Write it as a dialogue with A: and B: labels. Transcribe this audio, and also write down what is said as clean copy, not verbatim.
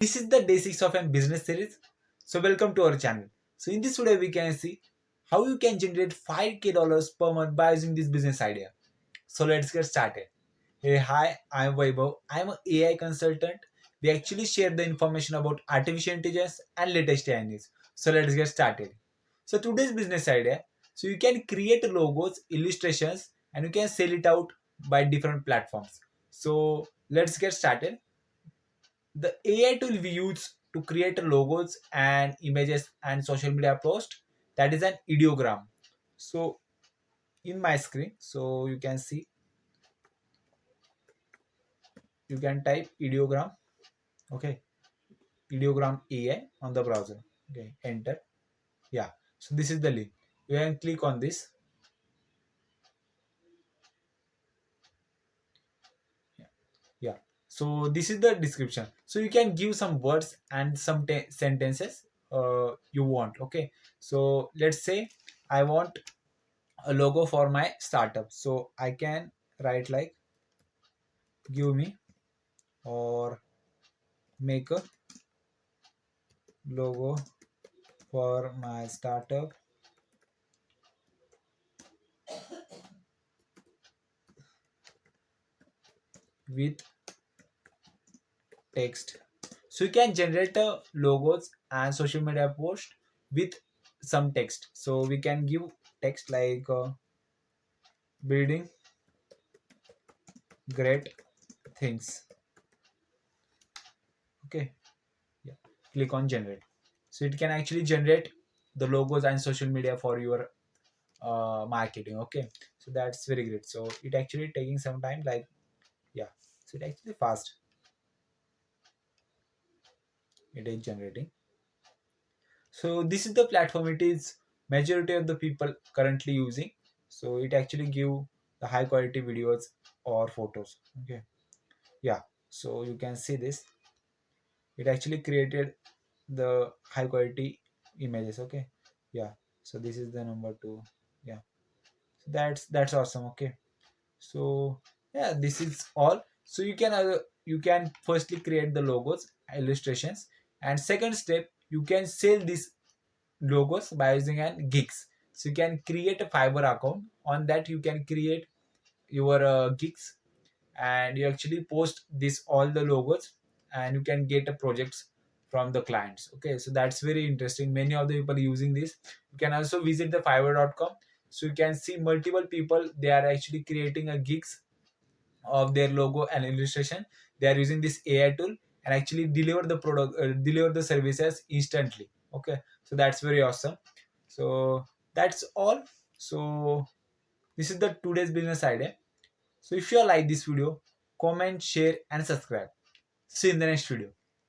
A: This is the day 6 of a business series. So welcome to our channel. So in this video we can see how you can generate 5k dollars per month by using this business idea. So let's get started. Hey, hi, I'm Vaibhav. I'm an AI consultant. We actually share the information about artificial intelligence and latest AI news. So let's get started. So today's business idea. So you can create logos, illustrations, and you can sell it out by different platforms. So let's get started. The AI tool we use to create logos and images and social media post, that is an ideogram. So in my screen, so you can see, you can type ideogram. Okay, ideogram AI on the browser. Okay, enter. Yeah. So this is the link. You can click on this. Yeah. Yeah. So this is the description. So you can give some words and some sentences you want. Okay. So let's say I want a logo for my startup, so I can write like give me or make a logo for my startup with text. So you can generate logos and social media post with some text. So we can give text like building great things. Okay. Yeah, click on generate. So it can actually generate the logos and social media for your marketing. Okay, so that's very great. So it actually taking some time, like, yeah, so it actually fast, it is generating. So this is the platform it is majority of the people currently using. So it actually give the high quality videos or photos. Okay, yeah, so you can see this, it actually created the high quality images. Okay, yeah, so this is the number two. Yeah, so that's awesome. Okay, so yeah, this is all. So you can firstly create the logos, illustrations, and second step, you can sell these logos by using an gigs. So you can create a Fiverr account. On that you can create your gigs, and you actually post this all the logos, and you can get a projects from the clients. Okay, so that's very interesting, many of the people using this. You can also visit the fiverr.com. So you can see multiple people, they are actually creating a gigs of their logo and illustration. They are using this AI tool and actually deliver the product, deliver the services instantly. Okay, so that's very awesome. So that's all. So this is the today's business idea. So if you like this video, comment, share and subscribe. See you in the next video.